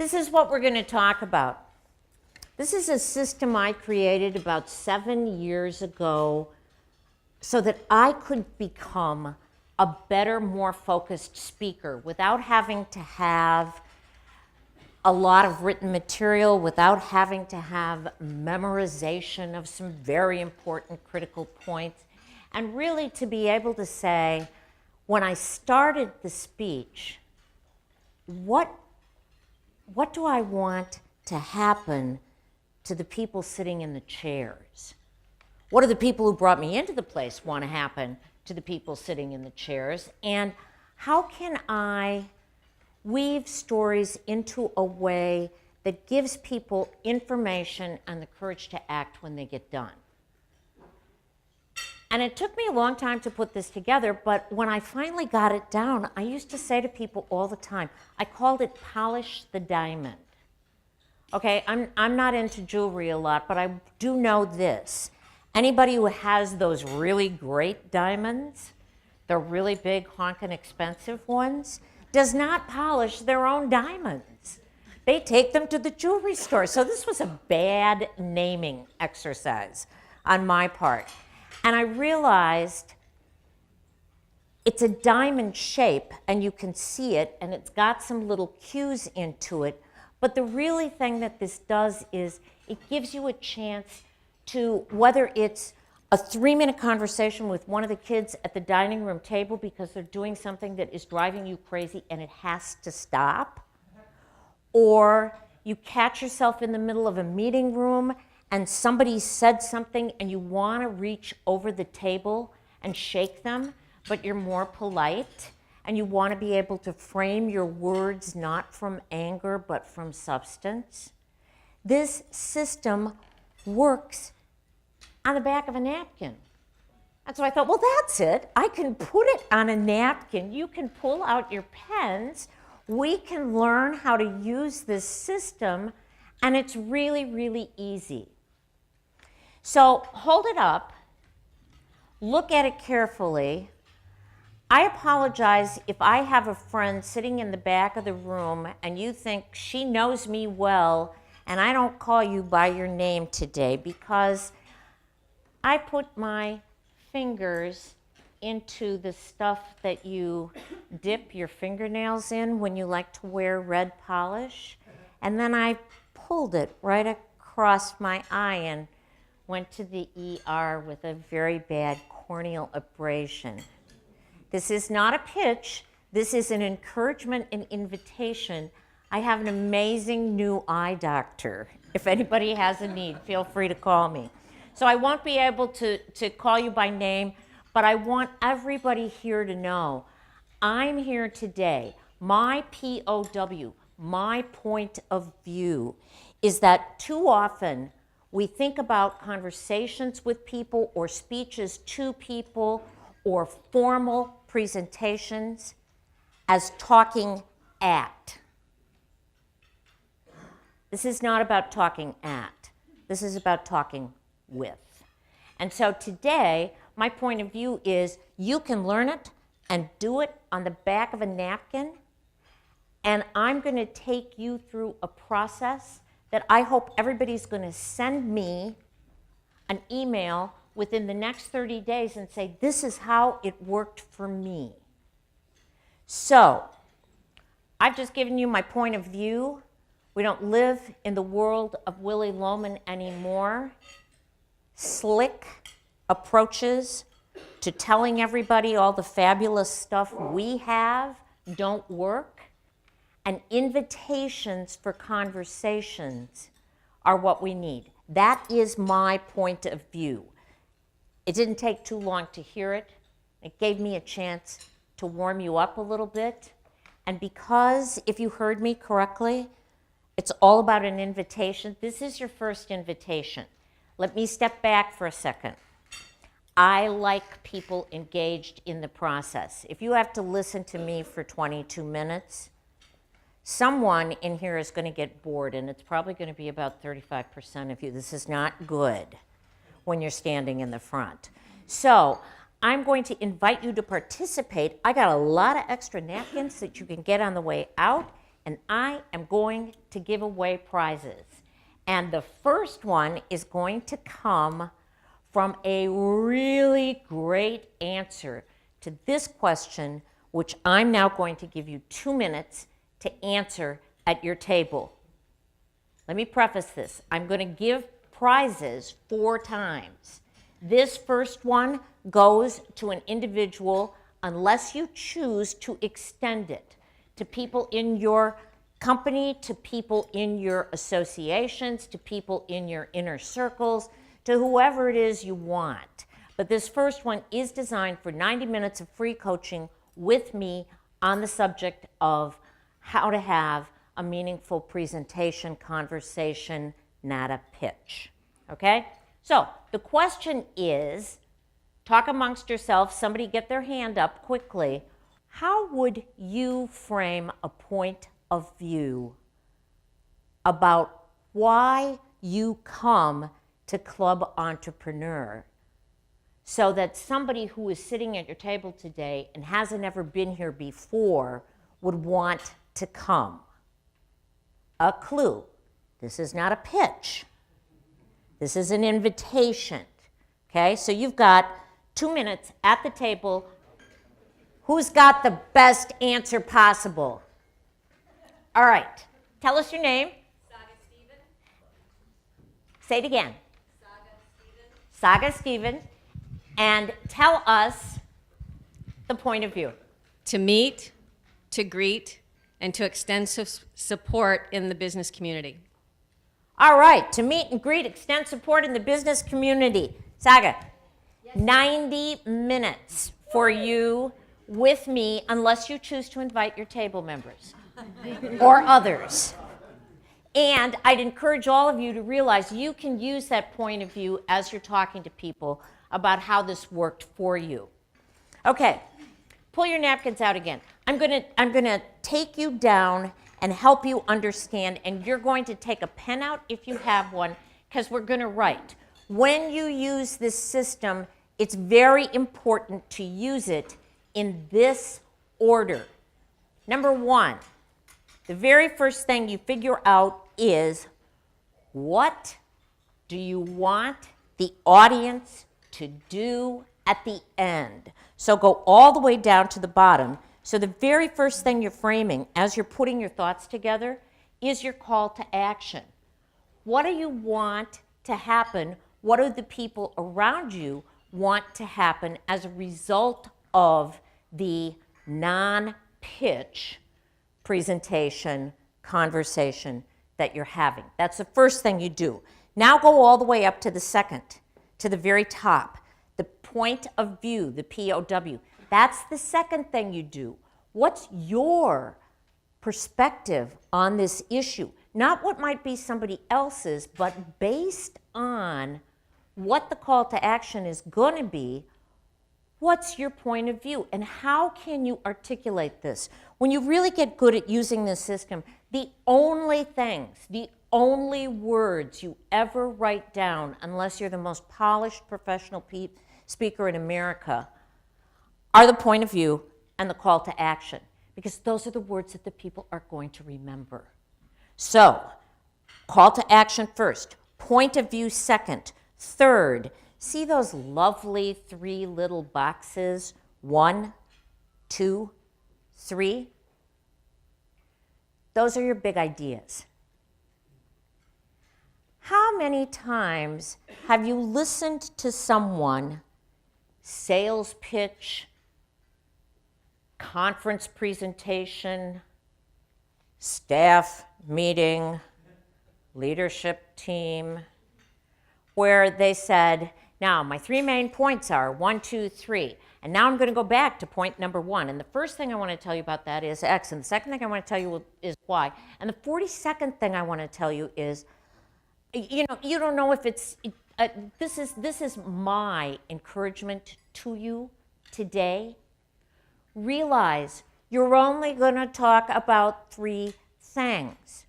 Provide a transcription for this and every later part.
This is what we're going to talk about. This is a system I created about 7 years ago so that I could become a better, more focused speaker without having to have a lot of written material, without having to have memorization of some very important critical points, and really to be able to say, when I started the speech, what do I want to happen to the people sitting in the chairs? What do the people who brought me into the place want to happen to the people sitting in the chairs? And how can I weave stories into a way that gives people information and the courage to act when they get done? And it took me a long time to put this together, but when I finally got it down, I used to say to people all the time, I called it polish the diamond. Okay, I'm not into jewelry a lot, but I do know this. Anybody who has those really great diamonds, the really big honkin' expensive ones, does not polish their own diamonds. They take them to the jewelry store. So this was a bad naming exercise on my part. And I realized it's a diamond shape and you can see it and it's got some little cues into it. But the really thing that this does is it gives you a chance to, whether it's a 3-minute conversation with one of the kids at the dining room table because they're doing something that is driving you crazy and it has to stop, or you catch yourself in the middle of a meeting room and somebody said something and you want to reach over the table and shake them, but you're more polite and you want to be able to frame your words not from anger but from substance. This system works on the back of a napkin. And so I thought, well, that's it. I can put it on a napkin. You can pull out your pens. We can learn how to use this system, and it's really, really easy. So hold it up. Look at it carefully. I apologize if I have a friend sitting in the back of the room and you think she knows me well and I don't call you by your name today because I put my fingers into the stuff that you dip your fingernails in when you like to wear red polish, and then I pulled it right across my eye and went to the ER with a very bad corneal abrasion. This is not a pitch. This is an encouragement and invitation. I have an amazing new eye doctor. If anybody has a need, feel free to call me. So I won't be able to call you by name, but I want everybody here to know I'm here today. My POW, my point of view, is that too often we think about conversations with people or speeches to people or formal presentations as talking at. This is not about talking at. This is about talking with. And so today, my point of view is you can learn it and do it on the back of a napkin, and I'm going to take you through a process that I hope everybody's going to send me an email within the next 30 days and say, this is how it worked for me. So, I've just given you my point of view. We don't live in the world of Willy Loman anymore. Slick approaches to telling everybody all the fabulous stuff we have don't work. And invitations for conversations are what we need. That is my point of view. It didn't take too long to hear it. It gave me a chance to warm you up a little bit. And because, if you heard me correctly, it's all about an invitation. This is your first invitation. Let me step back for a second. I like people engaged in the process. If you have to listen to me for 22 minutes, someone in here is going to get bored, and it's probably going to be about 35% of you. This is not good when you're standing in the front. So I'm going to invite you to participate. I got a lot of extra napkins that you can get on the way out. and I am going to give away prizes. And the first one is going to come from a really great answer to this question, which I'm now going to give you 2 minutes to answer at your table. Let me preface this. I'm going to give prizes 4 times. This first one goes to an individual unless you choose to extend it to people in your company, to people in your associations, to people in your inner circles, to whoever it is you want. But this first one is designed for 90 minutes of free coaching with me on the subject of how to have a meaningful presentation, conversation, not a pitch. Okay? So the question is, talk amongst yourselves, somebody get their hand up quickly. How would you frame a point of view about why you come to Club Entrepreneur, so that somebody who is sitting at your table today and hasn't ever been here before would want to come? A clue. This is not a pitch. This is an invitation. Okay, so you've got 2 minutes at the table. Who's got the best answer possible? All right, tell us your name. Saga Stephen. Say it again. Saga Stephen. Saga Stephen. And tell us the point of view. To meet, to greet, and to extend support in the business community. All right, to meet and greet, extend support in the business community. Saga, yes. 90 minutes for you with me, unless you choose to invite your table members or others. And I'd encourage all of you to realize you can use that point of view as you're talking to people about how this worked for you. Okay, pull your napkins out again. I'm gonna take you down and help you understand, and you're going to take a pen out if you have one, because we're gonna write. When you use this system, it's very important to use it in this order. Number 1, the very first thing you figure out is, what do you want the audience to do at the end? So go all the way down to the bottom. So the very first thing you're framing as you're putting your thoughts together is your call to action. What do you want to happen? What do the people around you want to happen as a result of the non-pitch presentation, conversation that you're having? That's the first thing you do. Now go all the way up to the second, to the very top. The point of view, the POW. That's the second thing you do. What's your perspective on this issue? Not what might be somebody else's, but based on what the call to action is going to be, what's your point of view? And how can you articulate this? When you really get good at using this system, the only things, the only words you ever write down, unless you're the most polished professional speaker in America, are the point of view and the call to action, because those are the words that the people are going to remember. So, call to action first, point of view second, third. See those lovely 3 little boxes? 1, 2, 3. Those are your big ideas. How many times have you listened to someone sales pitch, conference presentation, staff meeting, leadership team, where they said, now my 3 main points are 1, 2, 3, and now I'm going to go back to point number 1, and the first thing I want to tell you about that is X, and the second thing I want to tell you is Y, and the 42nd thing I want to tell you is, you don't know if it's, this is my encouragement to you today. Realize you're only going to talk about 3 things.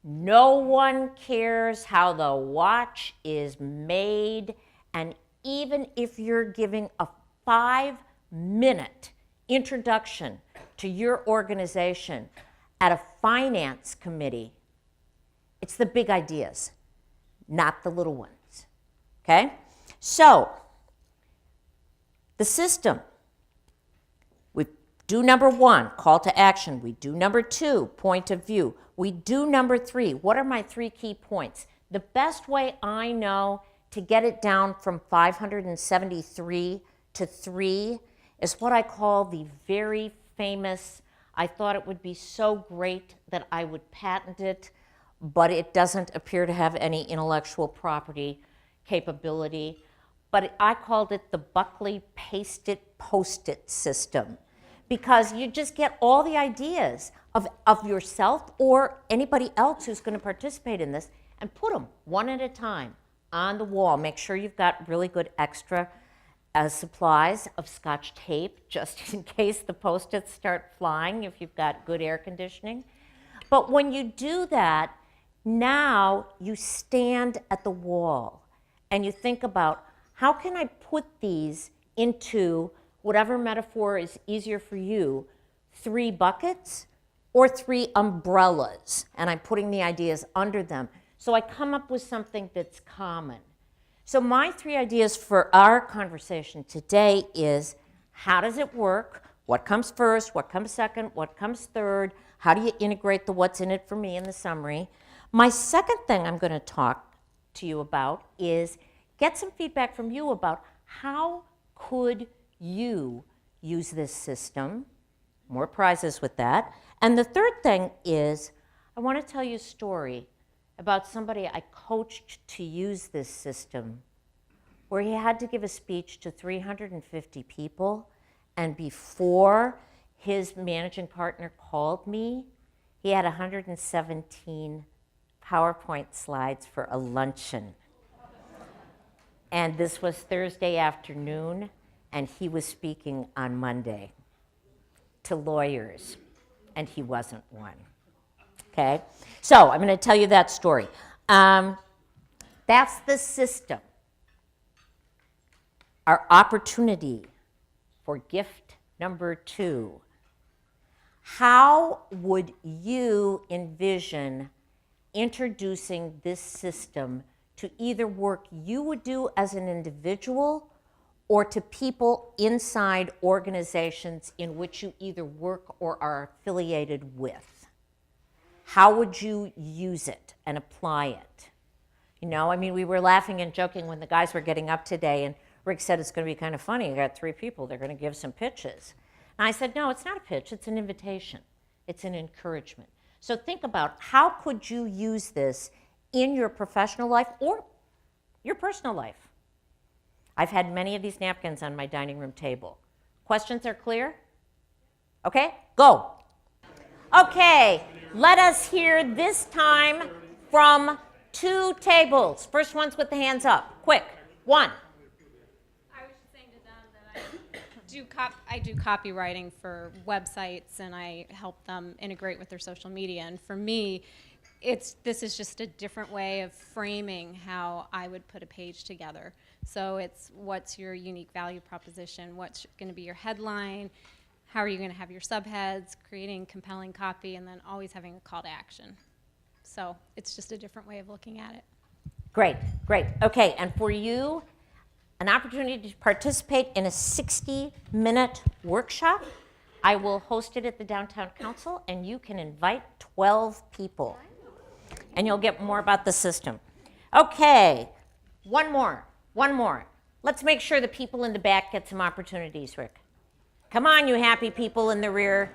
No one cares how the watch is made, and even if you're giving a 5-minute introduction to your organization, at a finance committee, it's the big ideas, not the little ones, okay? So, the system, we do number 1, call to action. We do number 2, point of view. We do number 3, what are my 3 key points? The best way I know to get it down from 573 to 3 is what I call the very famous, I thought it would be so great that I would patent it, but it doesn't appear to have any intellectual property capability. But I called it the Buckley Paste It, Post It system, because you just get all the ideas of yourself or anybody else who's going to participate in this and put them one at a time on the wall. Make sure you've got really good extra supplies of Scotch tape, just in case the Post-its start flying, if you've got good air conditioning. But when you do that, now you stand at the wall and you think about, how can I put these into whatever metaphor is easier for you, 3 buckets or 3 umbrellas, and I'm putting the ideas under them. So I come up with something that's common. So my 3 ideas for our conversation today is, how does it work? What comes first? What comes second? What comes third? How do you integrate the what's in it for me in the summary? My second thing I'm going to talk to you about is get some feedback from you about how could you use this system. More prizes with that. And the third thing is, I want to tell you a story about somebody I coached to use this system, where he had to give a speech to 350 people, and before his managing partner called me, he had 117 PowerPoint slides for a luncheon. And this was Thursday afternoon, and he was speaking on Monday to lawyers, and he wasn't one. Okay? So I'm going to tell you that story. That's the system. Our opportunity for gift number 2. How would you envision introducing this system to either work you would do as an individual or to people inside organizations in which you either work or are affiliated with? How would you use it and apply it? You know, I mean, we were laughing and joking when the guys were getting up today, and Rick said it's going to be kind of funny. You got 3 people, they're going to give some pitches. And I said, no, it's not a pitch, it's an invitation. It's an encouragement. So think about, how could you use this in your professional life or your personal life? I've had many of these napkins on my dining room table. Questions are clear? Okay, go. Okay, let us hear this time from 2 tables. First one's with the hands up. Quick, 1. I was just saying to them that I do copywriting for websites, and I help them integrate with their social media. And for me, this is just a different way of framing how I would put a page together. So it's, what's your unique value proposition? What's going to be your headline? How are you going to have your subheads? Creating compelling copy, and then always having a call to action. So it's just a different way of looking at it. Great, great. Okay, and for you, an opportunity to participate in a 60-minute workshop. I will host it at the Downtown Council, and you can invite 12 people. And you'll get more about the system. Okay, one more. Let's make sure the people in the back get some opportunities, Rick. Come on, you happy people in the rear.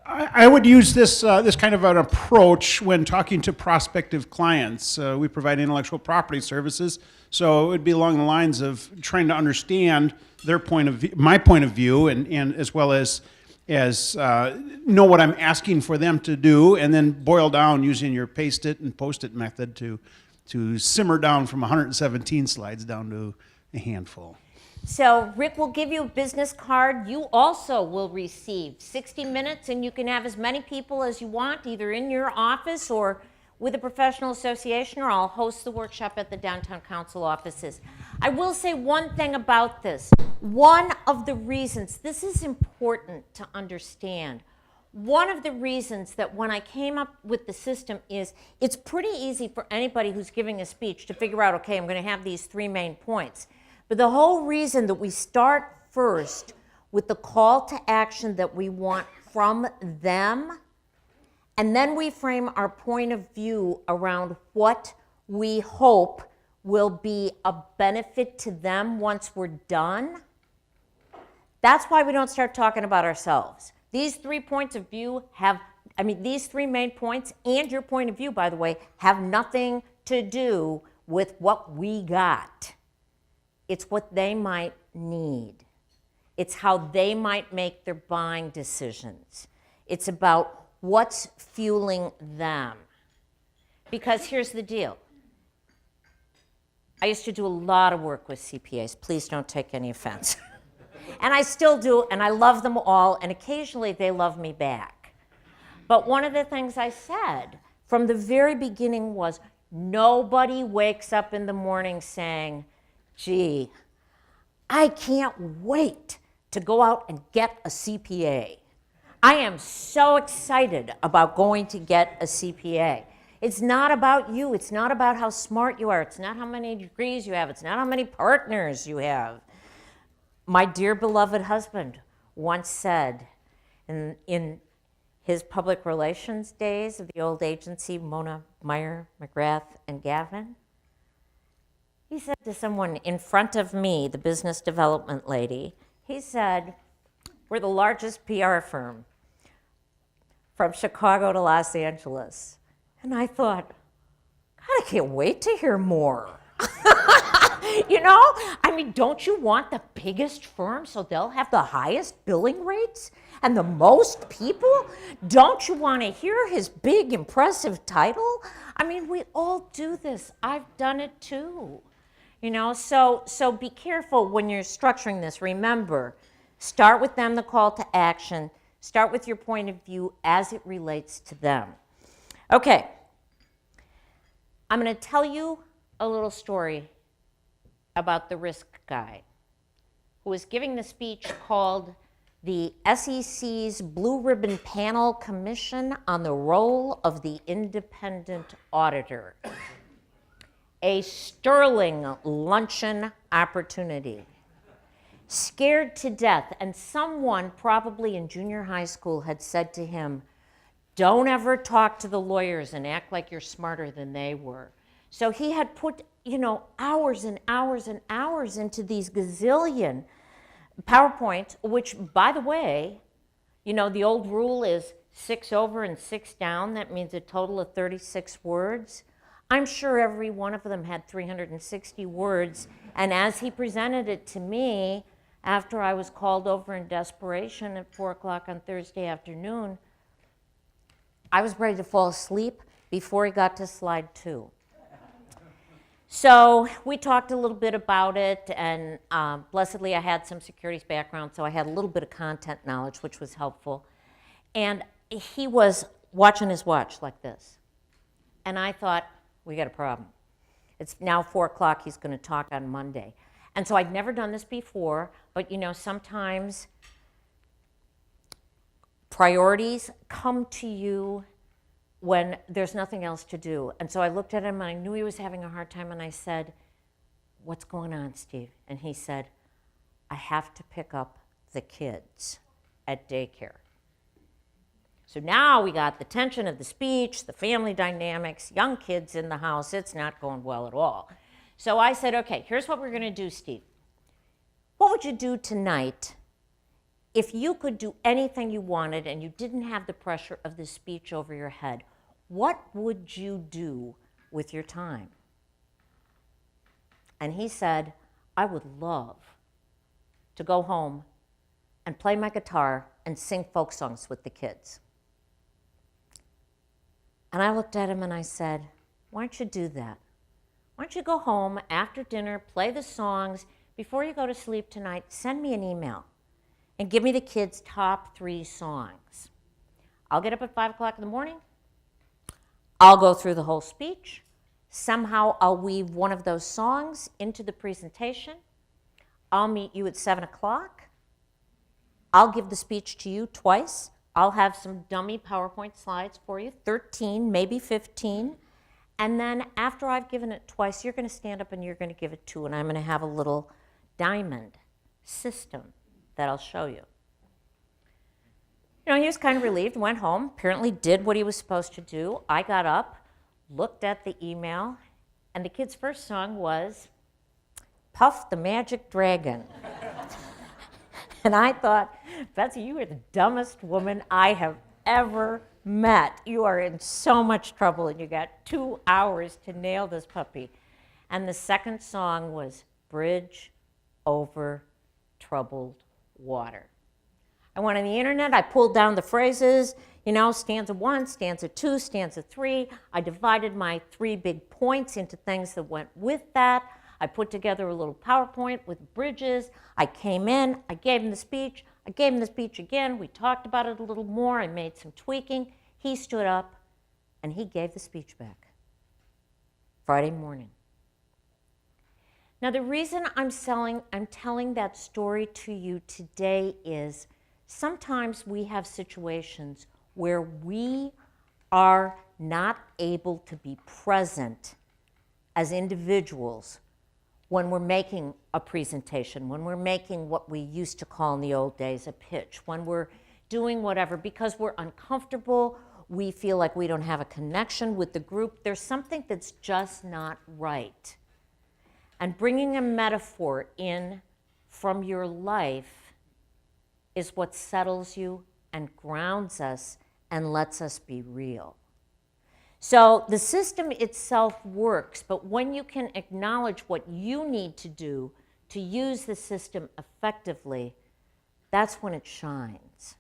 I would use this kind of an approach when talking to prospective clients. We provide intellectual property services, so it would be along the lines of trying to understand their point of view, my point of view, and as well as know what I'm asking for them to do, and then boil down using your paste it and post it method to simmer down from 117 slides down to a handful. So Rick will give you a business card. You also will receive 60 minutes, and you can have as many people as you want, either in your office or with a professional association, or I'll host the workshop at the Downtown Council offices. I will say one thing about this. One of the reasons, this is important to understand, one of the reasons that when I came up with the system is it's pretty easy for anybody who's giving a speech to figure out, okay, I'm going to have these 3 main points. But the whole reason that we start first with the call to action that we want from them, and then we frame our point of view around what we hope will be a benefit to them once we're done. That's why we don't start talking about ourselves. These 3 points of view these 3 main points and your point of view, by the way, have nothing to do with what we got. It's what they might need. It's how they might make their buying decisions. It's about what's fueling them. Because here's the deal. I used to do a lot of work with CPAs. Please don't take any offense. And I still do, and I love them all, and occasionally they love me back. But one of the things I said from the very beginning was, nobody wakes up in the morning saying, gee, I can't wait to go out and get a CPA. I am so excited about going to get a CPA. It's not about you. It's not about how smart you are. It's not how many degrees you have. It's not how many partners you have. My dear beloved husband once said in his public relations days of the old agency, Mona, Meyer, McGrath, and Gavin, he said to someone in front of me, the business development lady, he said, we're the largest PR firm from Chicago to Los Angeles. And I thought, God, I can't wait to hear more. You know, I mean, don't you want the biggest firm so they'll have the highest billing rates and the most people? Don't you want to hear his big, impressive title? I mean, we all do this. I've done it too. You know, so be careful when you're structuring this. Remember, start with them, the call to action. Start with your point of view as it relates to them. Okay, I'm going to tell you a little story about the risk guy who was giving the speech called the SEC's Blue Ribbon Panel Commission on the Role of the Independent Auditor. A sterling luncheon opportunity. Scared to death, and someone probably in junior high school had said to him, don't ever talk to the lawyers and act like you're smarter than they were. So he had put, hours and hours and hours into these gazillion PowerPoints, which, by the way, the old rule is 6 over and 6 down. That means a total of 36 words. I'm sure every one of them had 360 words. And as he presented it to me, after I was called over in desperation at 4 o'clock on Thursday afternoon, I was ready to fall asleep before he got to slide 2. So we talked a little bit about it, and blessedly I had some securities background, so I had a little bit of content knowledge, which was helpful. And he was watching his watch like this. And I thought, we got a problem. It's now 4 o'clock, he's going to talk on Monday. And so I'd never done this before, but sometimes priorities come to you when there's nothing else to do. And so I looked at him and I knew he was having a hard time, and I said, what's going on, Steve? And he said, I have to pick up the kids at daycare. So now we got the tension of the speech, the family dynamics, young kids in the house. It's not going well at all. So I said, okay, here's what we're going to do, Steve. What would you do tonight if you could do anything you wanted and you didn't have the pressure of the speech over your head? What would you do with your time? And he said, I would love to go home and play my guitar and sing folk songs with the kids. And I looked at him and I said, why don't you do that? Why don't you go home after dinner, play the songs, before you go to sleep tonight, send me an email and give me the kids' top 3 songs. I'll get up at 5 o'clock in the morning. I'll go through the whole speech. Somehow I'll weave one of those songs into the presentation. I'll meet you at 7 o'clock. I'll give the speech to you twice, I'll have some dummy PowerPoint slides for you, 13, maybe 15. And then after I've given it twice, you're going to stand up and you're going to give it 2, and I'm going to have a little diamond system that I'll show you. You know, he was kind of relieved, went home, apparently did what he was supposed to do. I got up, looked at the email, and the kid's first song was Puff the Magic Dragon. And I thought, Betsy, you are the dumbest woman I have ever met. You are in so much trouble, and you got 2 hours to nail this puppy. And the second song was Bridge Over Troubled Water. I went on the internet, I pulled down the phrases, you know, stanza 1, stanza 2, stanza 3. I divided my 3 big points into things that went with that. I put together a little PowerPoint with bridges. I came in, I gave him the speech, I gave him the speech again. We talked about it a little more. I made some tweaking. He stood up and he gave the speech back Friday morning. Now, the reason I'm telling that story to you today is sometimes we have situations where we are not able to be present as individuals when we're making a presentation, when we're making what we used to call in the old days a pitch, when we're doing whatever, because we're uncomfortable, we feel like we don't have a connection with the group. There's something that's just not right. And bringing a metaphor in from your life is what settles you and grounds us and lets us be real. So the system itself works, but when you can acknowledge what you need to do to use the system effectively, that's when it shines,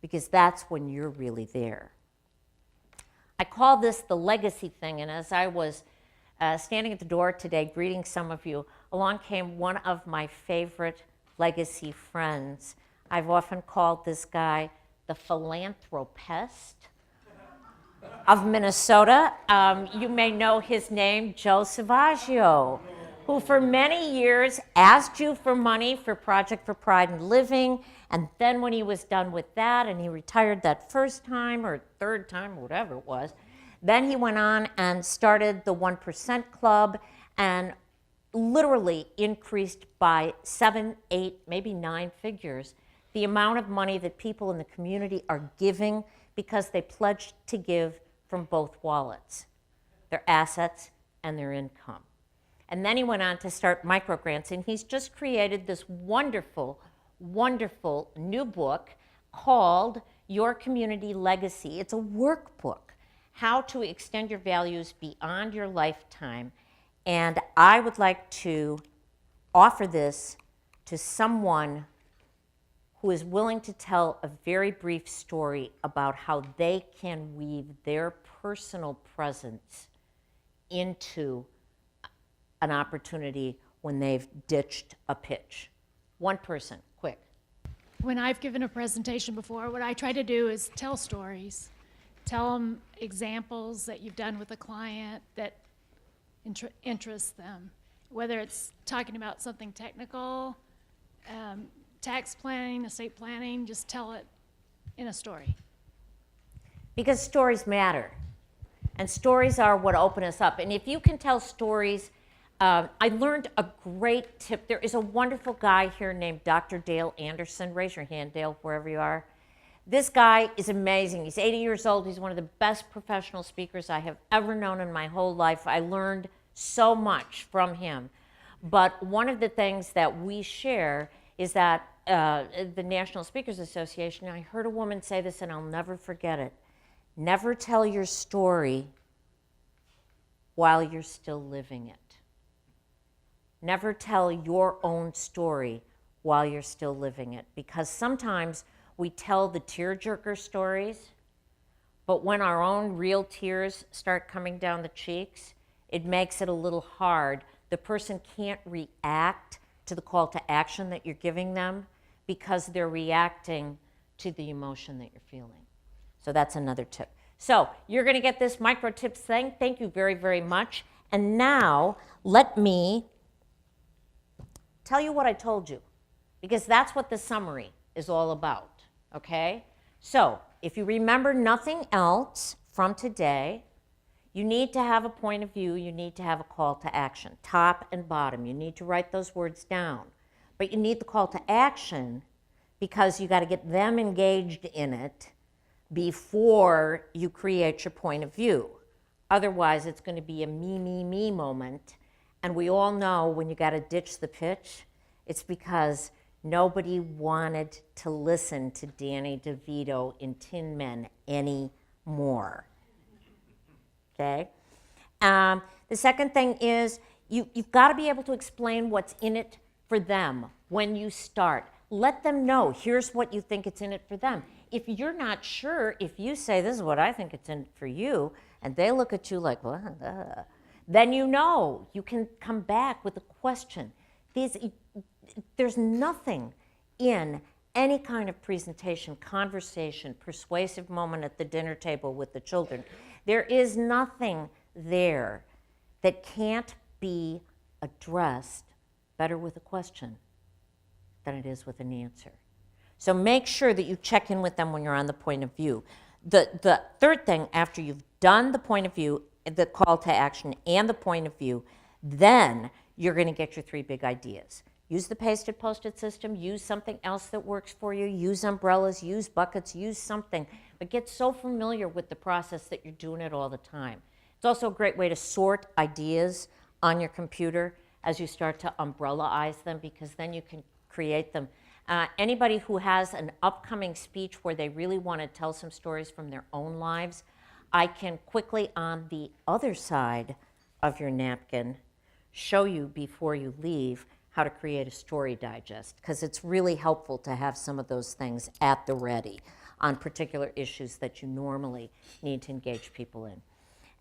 because that's when you're really there. I call this the legacy thing, and as I was standing at the door today greeting some of you, along came one of my favorite legacy friends. I've often called this guy the philanthropist of Minnesota. You may know his name, Joe Savaggio, who for many years asked you for money for Project for Pride and Living, and then when he was done with that and he retired that first time or third time, whatever it was, then he went on and started the 1% Club and literally increased by 7, 8, maybe 9 figures the amount of money that people in the community are giving because they pledged to give from both wallets, their assets and their income. And then he went on to start microgrants, and he's just created this wonderful, wonderful new book called Your Community Legacy. It's a workbook, how to extend your values beyond your lifetime. And I would like to offer this to someone who is willing to tell a very brief story about how they can weave their personal presence into an opportunity when they've ditched a pitch. One person, quick. When I've given a presentation before, what I try to do is tell stories. Tell them examples that you've done with a client that interests them, whether it's talking about something technical, tax planning, estate planning, just tell it in a story. Because stories matter. And stories are what open us up. And if you can tell stories, I learned a great tip. There is a wonderful guy here named Dr. Dale Anderson. Raise your hand, Dale, wherever you are. This guy is amazing. He's 80 years old. He's one of the best professional speakers I have ever known in my whole life. I learned so much from him. But one of the things that we share is that the National Speakers Association, I heard a woman say this and I'll never forget it. Never tell your story while you're still living it. Never tell your own story while you're still living it. Because sometimes we tell the tearjerker stories, but when our own real tears start coming down the cheeks, it makes it a little hard. The person can't react to the call to action that you're giving them because they're reacting to the emotion that you're feeling. So that's another tip. So you're going to get this micro tips thing. Thank you very, very much. And now let me tell you what I told you, because that's what the summary is all about, okay? So if you remember nothing else from today, you need to have a point of view, you need to have a call to action, top and bottom. You need to write those words down. But you need the call to action because you got to get them engaged in it before you create your point of view. Otherwise, it's going to be a me, me, me moment. And we all know when you got to ditch the pitch, it's because nobody wanted to listen to Danny DeVito in Tin Men anymore. Okay? The second thing is you've got to be able to explain what's in it for them when you start. Let them know, here's what you think it's in it for them. If you're not sure, if you say, this is what I think it's in it for you, and they look at you like, what? Then you know. You can come back with a question. There's nothing in any kind of presentation, conversation, persuasive moment at the dinner table with the children. There is nothing there that can't be addressed better with a question than it is with an answer. So make sure that you check in with them when you're on the point of view. The third thing, after you've done the point of view, the call to action, and the point of view, then you're going to get your 3 big ideas. Use the pasted post-it system, use something else that works for you, use umbrellas, use buckets, use something, but get so familiar with the process that you're doing it all the time. It's also a great way to sort ideas on your computer as you start to umbrella-ize them, because then you can create them. Anybody who has an upcoming speech where they really want to tell some stories from their own lives, I can quickly, on the other side of your napkin, show you before you leave how to create a story digest, because it's really helpful to have some of those things at the ready on particular issues that you normally need to engage people in.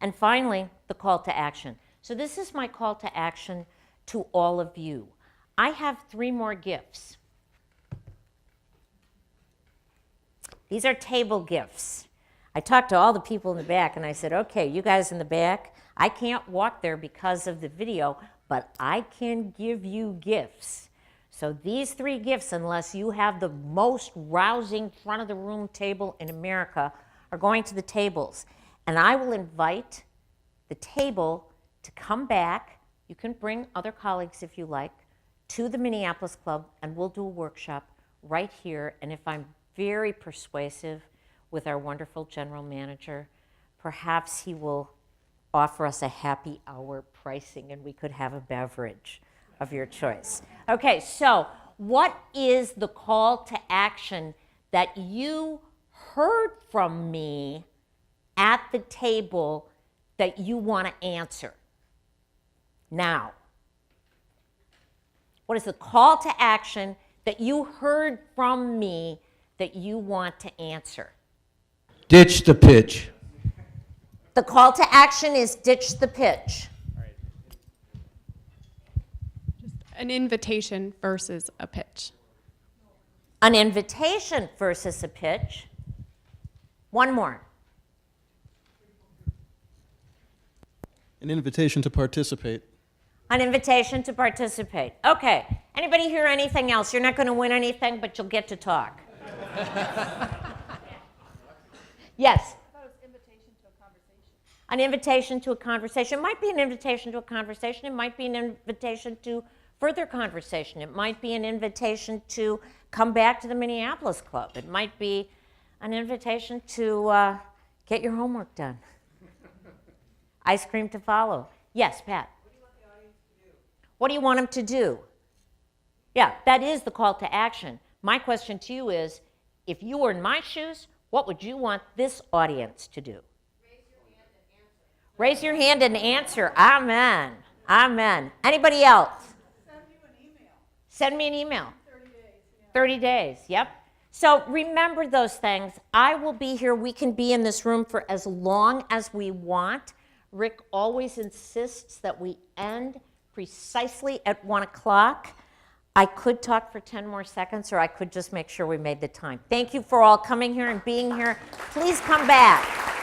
And finally, the call to action. So this is my call to action to all of you. I have 3 more gifts. These are table gifts. I talked to all the people in the back and I said, okay, you guys in the back, I can't walk there because of the video, but I can give you gifts. So these 3 gifts, unless you have the most rousing front of the room table in America, are going to the tables. And I will invite the table to come back. You can bring other colleagues if you like, to the Minneapolis Club, and we'll do a workshop right here. And if I'm very persuasive with our wonderful general manager, perhaps he will offer us a happy hour pricing and we could have a beverage of your choice. Okay, so what is the call to action that you heard from me at the table that you want to answer? Now, what is the call to action that you heard from me that you want to answer? Ditch the pitch. The call to action is ditch the pitch. An invitation versus a pitch. An invitation versus a pitch. One more. An invitation to participate. An invitation to participate. Okay. Anybody hear anything else? You're not going to win anything, but you'll get to talk. Yes? An invitation to a conversation. It might be an invitation to a conversation. It might be an invitation to further conversation. It might be an invitation to come back to the Minneapolis Club. It might be an invitation to get your homework done. Ice cream to follow. Yes, Pat? What do you want the audience to do? What do you want them to do? Yeah, that is the call to action. My question to you is, if you were in my shoes, what would you want this audience to do? Raise your hand and answer. Amen. Amen. Anybody else? Send you an email. Send me an email. 30 days. Yeah. 30 days, yep. So remember those things. I will be here. We can be in this room for as long as we want. Rick always insists that we end precisely at 1 o'clock. I could talk for 10 more seconds, or I could just make sure we made the time. Thank you for all coming here and being here. Please come back.